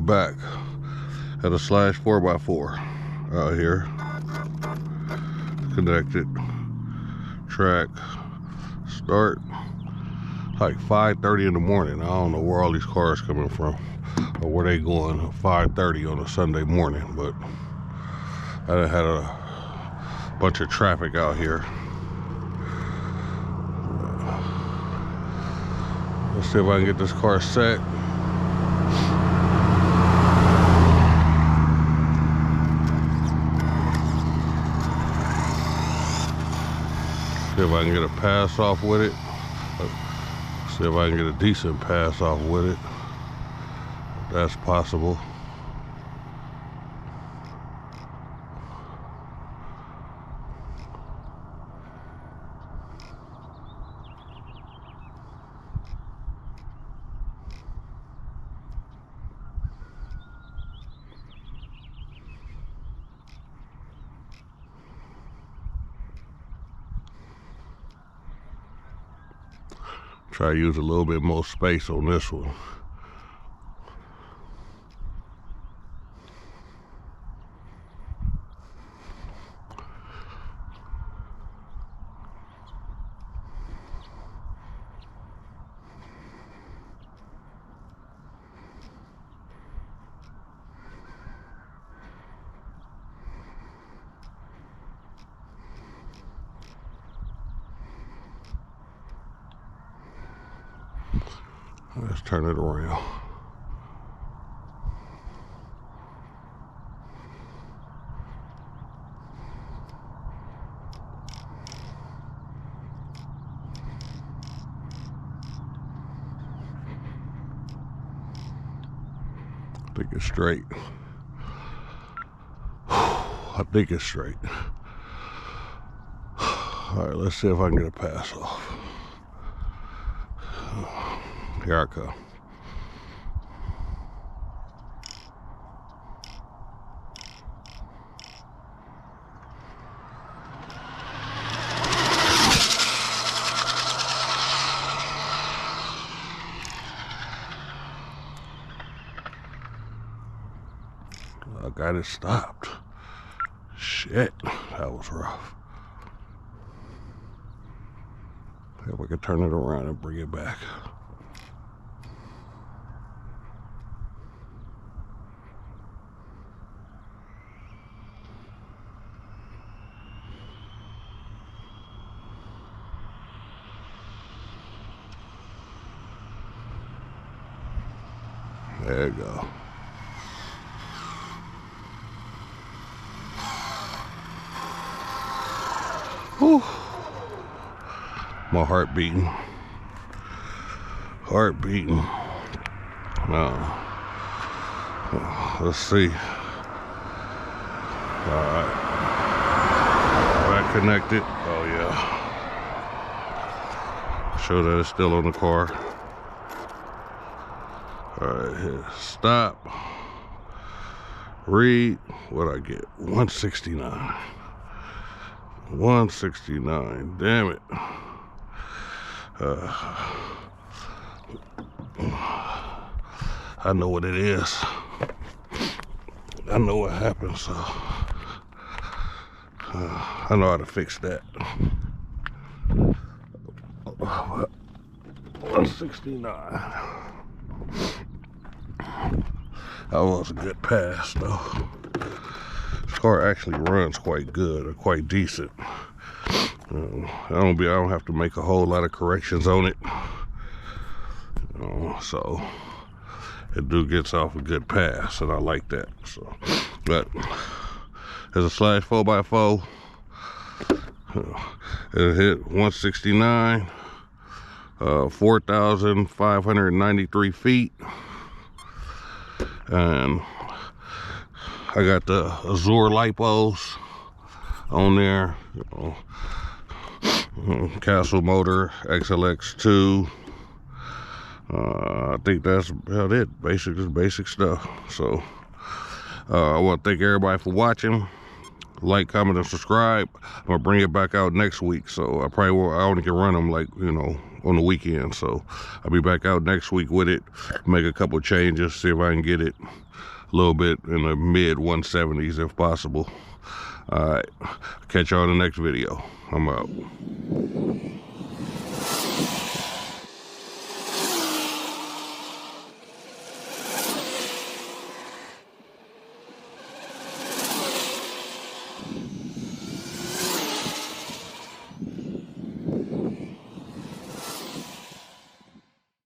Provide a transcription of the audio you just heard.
back at a Slash 4x4 out here. Connected. Track. Start like 5:30 in the morning. I don't know where all these cars coming from or where they going at 5:30 on a Sunday morning, but I done had a bunch of traffic out here. Let's see if I can get this car set. See if I can get a pass off with it. See if I can get a decent pass off with it. If that's possible. Try to use a little bit more space on this one. Let's turn it around. I think it's straight. I think it's straight. All right, let's see if I can get a pass off. Here I come. I got it stopped. Shit, that was rough. If we could turn it around and bring it back. There you go. Whew. My heart beating. Heart beating. Let's see. Alright. Back connected. Oh yeah. Show that it's still on the car. Alright, here. Stop. Read. What'd I get? 169. 169. Damn it. I know what it is. I know what happened, so I know how to fix that. 169. That was a good pass, though. This car actually runs quite good, or quite decent. I don't have to make a whole lot of corrections on it. So it gets off a good pass, and I like that. So, but there's a Slash 4x4. It hit 169, 4,593 feet, and I got the Azure lipos on there. Castle motor, XLX2. I think that's about it. Basic stuff. So I want to thank everybody for watching. Like, comment, and subscribe. I'm gonna bring it back out next week, so I only can run them like, on the weekend. So I'll be back out next week with it, make a couple changes, see if I can get it a little bit in the mid 170s if possible. All right, catch y'all in the next video. I'm out.